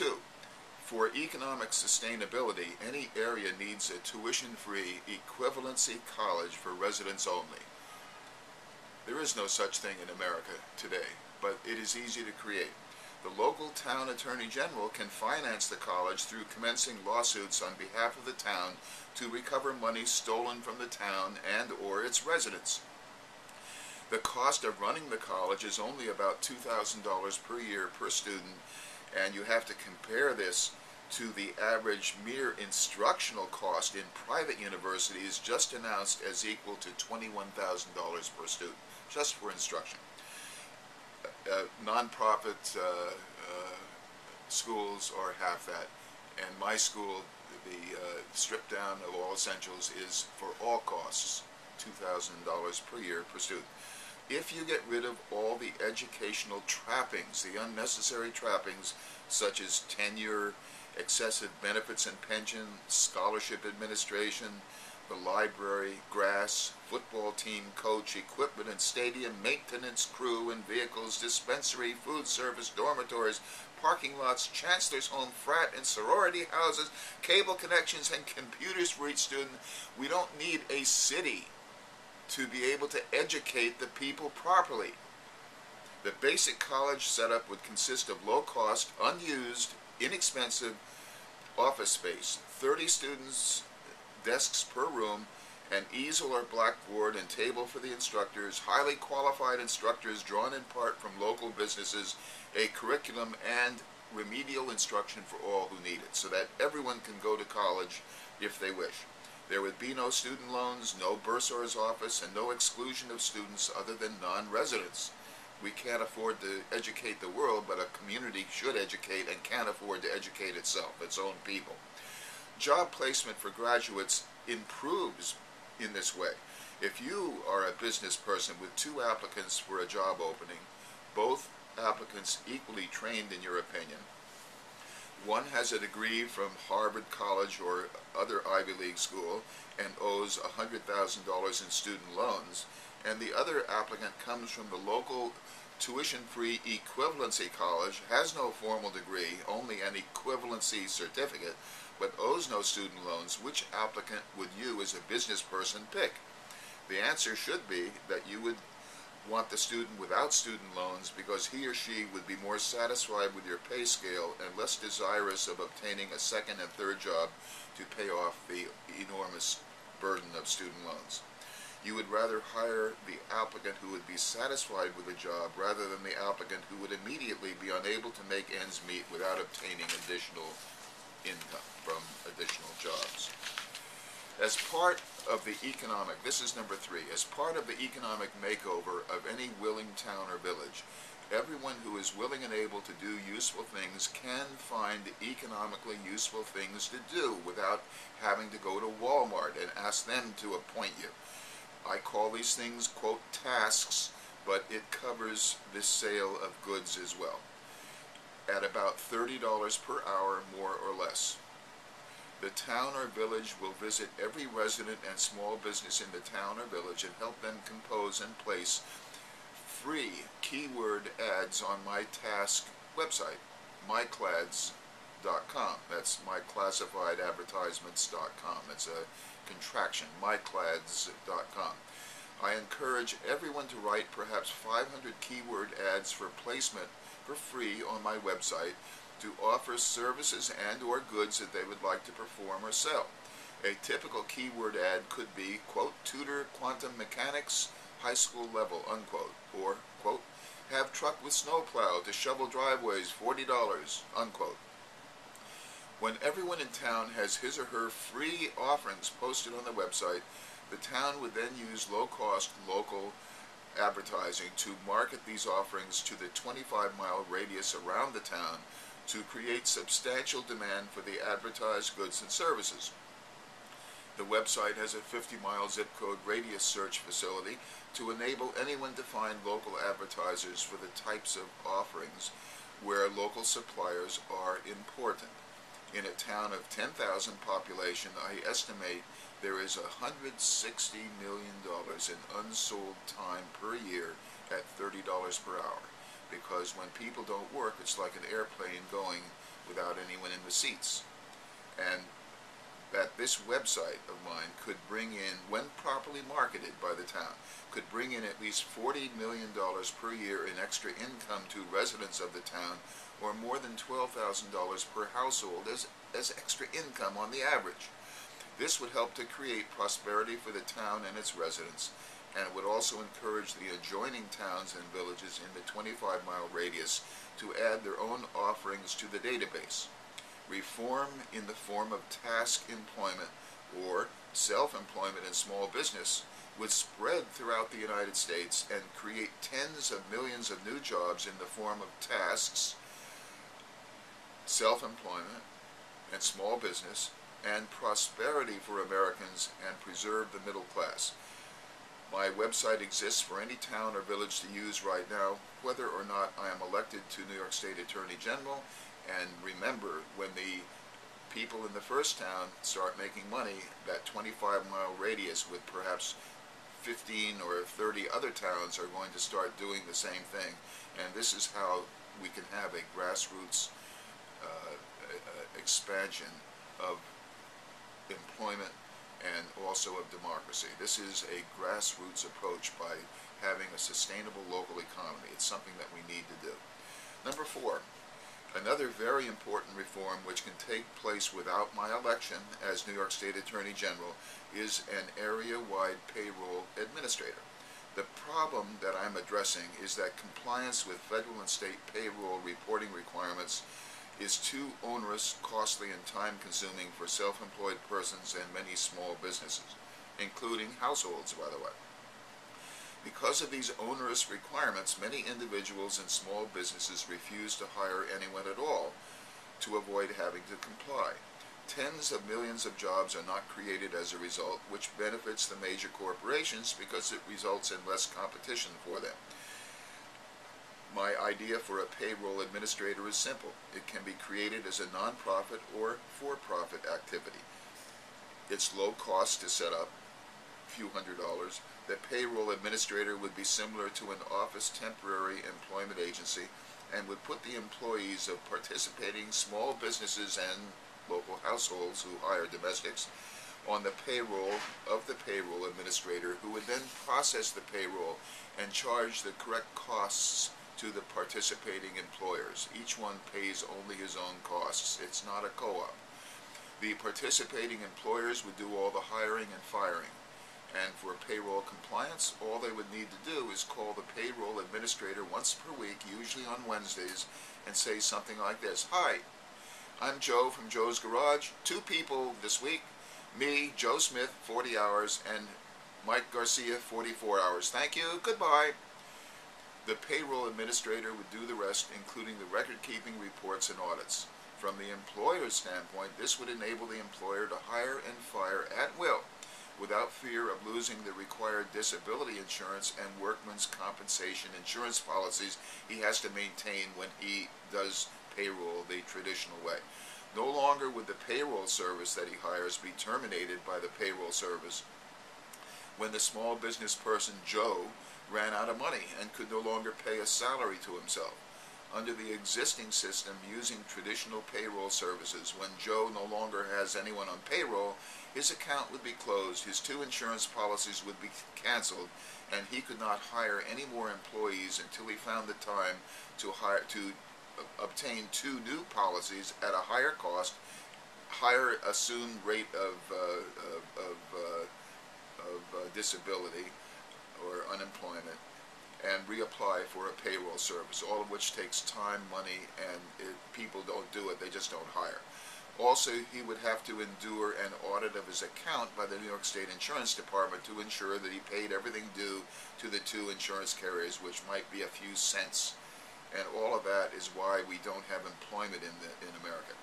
2. For economic sustainability, any area needs a tuition-free equivalency college for residents only. There is no such thing in America today, but it is easy to create. The local town attorney general can finance the college through commencing lawsuits on behalf of the town to recover money stolen from the town and or its residents. The cost of running the college is only about $2,000 per year per student, and you have to compare this to the average mere instructional cost in private universities just announced as equal to $21,000 per student, just for instruction. Non-profit schools are half that, and my school, the stripped down of all essentials, is for all costs $2,000 per year per student. If you get rid of all the educational trappings, the unnecessary trappings such as tenure, excessive benefits and pension, scholarship administration, the library, grass, football team coach, equipment and stadium, maintenance crew and vehicles, dispensary, food service, dormitories, parking lots, chancellor's home, frat and sorority houses, cable connections and computers for each student, we don't need a city to be able to educate the people properly. The basic college setup would consist of low-cost, unused, inexpensive office space, 30 students, desks per room, an easel or blackboard and table for the instructors, highly qualified instructors drawn in part from local businesses, a curriculum and remedial instruction for all who need it, so that everyone can go to college if they wish. There would be no student loans, no bursor's office, and no exclusion of students other than non-residents. We can't afford to educate the world, but a community should educate and can't afford to educate itself, its own people. Job placement for graduates improves in this way. If you are a business person with 2 applicants for a job opening, both applicants equally trained in your opinion, one has a degree from Harvard College or other Ivy League school and owes $100,000 in student loans, and the other applicant comes from the local tuition-free equivalency college, has no formal degree, only an equivalency certificate, but owes no student loans, which applicant would you as a business person pick? The answer should be that you would want the student without student loans because he or she would be more satisfied with your pay scale and less desirous of obtaining a second and third job to pay off the enormous burden of student loans. You would rather hire the applicant who would be satisfied with the job rather than the applicant who would immediately be unable to make ends meet without obtaining additional income from additional jobs. As part of the economic, this is number 3, as part of the economic makeover of any willing town or village, everyone who is willing and able to do useful things can find economically useful things to do without having to go to Walmart and ask them to appoint you. I call these things, quote, tasks, but it covers the sale of goods as well, at about $30 per hour, more or less. The town or village will visit every resident and small business in the town or village and help them compose and place free keyword ads on my task website, myclads.com. That's myclassifiedadvertisements.com. It's a contraction, myclads.com. I encourage everyone to write perhaps 500 keyword ads for placement for free on my website to offer services and or goods that they would like to perform or sell. A typical keyword ad could be, quote, tutor quantum mechanics, high school level, unquote, or, quote, have truck with snowplow to shovel driveways, $40, unquote. When everyone in town has his or her free offerings posted on the website, the town would then use low-cost local advertising to market these offerings to the 25-mile radius around the town to create substantial demand for the advertised goods and services. The website has a 50-mile zip code radius search facility to enable anyone to find local advertisers for the types of offerings where local suppliers are important. In a town of 10,000 population, I estimate there is $160 million in unsold time per year at $30 per hour. Because when people don't work, it's like an airplane going without anyone in the seats. And that this website of mine could bring in, when properly marketed by the town, could bring in at least $40 million per year in extra income to residents of the town, or more than $12,000 per household as extra income on the average. This would help to create prosperity for the town and its residents, and it would also encourage the adjoining towns and villages in the 25-mile radius to add their own offerings to the database. Reform in the form of task employment or self-employment in small business would spread throughout the United States and create tens of millions of new jobs in the form of tasks, self-employment, and small business, and prosperity for Americans, and preserve the middle class. My website exists for any town or village to use right now, whether or not I am elected to New York State Attorney General. And remember, when the people in the first town start making money, that 25-mile radius with perhaps 15 or 30 other towns are going to start doing the same thing. And this is how we can have a grassroots expansion of employment and also of democracy. This is a grassroots approach by having a sustainable local economy. It's something that we need to do. Number 4, another very important reform which can take place without my election as New York State Attorney General is an area-wide payroll administrator. The problem that I'm addressing is that compliance with federal and state payroll reporting requirements is too onerous, costly, and time-consuming for self-employed persons and many small businesses, including households, by the way. Because of these onerous requirements, many individuals and small businesses refuse to hire anyone at all to avoid having to comply. Tens of millions of jobs are not created as a result, which benefits the major corporations because it results in less competition for them. My idea for a payroll administrator is simple. It can be created as a nonprofit or for-profit activity. It's low cost to set up, a few $100s. The payroll administrator would be similar to an office temporary employment agency and would put the employees of participating small businesses and local households who hire domestics on the payroll of the payroll administrator, who would then process the payroll and charge the correct costs to the participating employers. Each one pays only his own costs. It's not a co-op. The participating employers would do all the hiring and firing. And for payroll compliance, all they would need to do is call the payroll administrator once per week, usually on Wednesdays, and say something like this: "Hi, I'm Joe from Joe's Garage. 2 people this week. Me, Joe Smith, 40 hours, and Mike Garcia, 44 hours. Thank you. Goodbye." The payroll administrator would do the rest, including the record-keeping, reports, and audits. From the employer's standpoint, this would enable the employer to hire and fire at will, without fear of losing the required disability insurance and workman's compensation insurance policies he has to maintain when he does payroll the traditional way. No longer would the payroll service that he hires be terminated by the payroll service when the small business person Joe ran out of money and could no longer pay a salary to himself. Under the existing system using traditional payroll services, when Joe no longer has anyone on payroll, his account would be closed, his 2 insurance policies would be canceled, and he could not hire any more employees until he found the time to obtain 2 new policies at a higher cost, higher assumed rate of disability or unemployment, and reapply for a payroll service, all of which takes time, money, and if people don't do it, they just don't hire. Also, he would have to endure an audit of his account by the New York State Insurance Department to ensure that he paid everything due to the 2 insurance carriers, which might be a few cents. And all of that is why we don't have employment in America.